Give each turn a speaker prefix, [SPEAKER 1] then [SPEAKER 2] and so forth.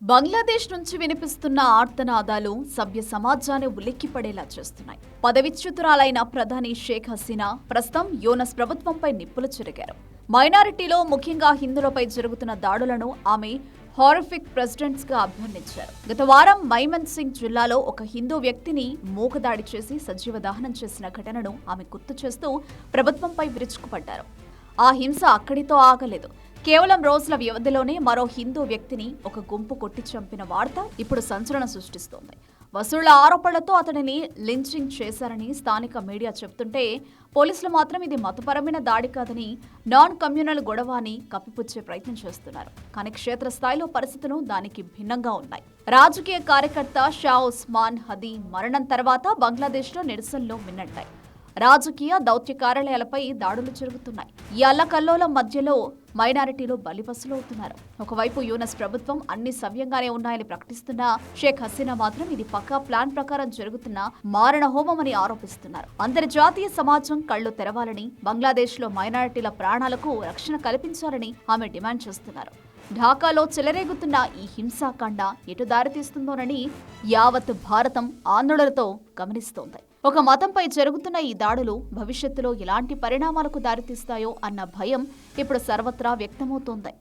[SPEAKER 1] బంగ్లాదేశ్ నుంచి వినిపిస్తున్న ఆర్తనాదాలు సభ్య సమాజాన్ని ఉలిక్కిపడేలా చేస్తున్నాయి. పదవిచ్యుతురాలైన ప్రధాని షేక్ హసీనా ప్రస్తుతం యూనస్ ప్రభుత్వంపై నిప్పులు చెరిగారు. మైనారిటీలో ముఖ్యంగా హిందువులపై జరుగుతున్న దాడులను ఆమె హారిఫిక్ ప్రెసిడెంట్స్ గా అభివర్ణించారు. గత వారం మైమన్ సింగ్ జిల్లాలో ఒక హిందూ వ్యక్తిని మూకదాడి చేసి సజీవ దహనం చేసిన ఘటనను ఆమె గుర్తు చేస్తూ ప్రభుత్వంపై విరుచుకుపడ్డారు. ఆ హింస అక్కడితో ఆగలేదు. కేవలం రోజుల వ్యవధిలోనే మరో హిందూ వ్యక్తిని ఒక గుంపు కొట్టి చంపిన వార్త ఇప్పుడు సంచలనం సృష్టిస్తోంది. వసూళ్ల ఆరోపణలతో అతడిని లించింగ్ చేశారని స్థానిక మీడియా చెబుతుంటే, పోలీసులు మాత్రం ఇది మతపరమైన దాడి కాదని, నాన్ కమ్యూనల్ గొడవ అని కప్పిపుచ్చే ప్రయత్నం చేస్తున్నారు. కానీ క్షేత్రస్థాయిలో పరిస్థితులు దానికి భిన్నంగా ఉన్నాయి. రాజకీయ కార్యకర్త షా ఉస్మాన్ హదీ మరణం తర్వాత బంగ్లాదేశ్లో నిరసనలు మిన్నట్టాయి. రాజకీయ దౌత్య కార్యాలయాలపై దాడులు జరుగుతున్నాయి. ఈ అల్లకల్లోలం మధ్యలో మైనారిటీలు బలిపశులవుతున్నారు. ఒకవైపు యూనస్ ప్రభుత్వం అన్ని సవ్యంగానే ఉన్నాయని ప్రకటిస్తున్నా, షేక్ హసీనా మాత్రం ఇది పక్కా ప్లాన్ ప్రకారం జరుగుతున్న మారణ హోమమని ఆరోపిస్తున్నారు. అంతర్జాతీయ సమాజం కళ్లు తెరవాలని, బంగ్లాదేశ్లో మైనారిటీల ప్రాణాలకు రక్షణ కల్పించాలని ఆమె డిమాండ్ చేస్తున్నారు. ఢాకాలో చెలరేగుతున్న ఈ హింసాకాండ ఎటు దారితీస్తుందోనని యావత్ భారతం ఆందోళనతో గమనిస్తోంది. ఒక మతంపై జరుగుతున్న ఈ దాడులు భవిష్యత్తులో ఎలాంటి పరిణామాలకు దారితీస్తాయో అన్న భయం ఇప్పుడు సర్వత్రా వ్యక్తమవుతోంది.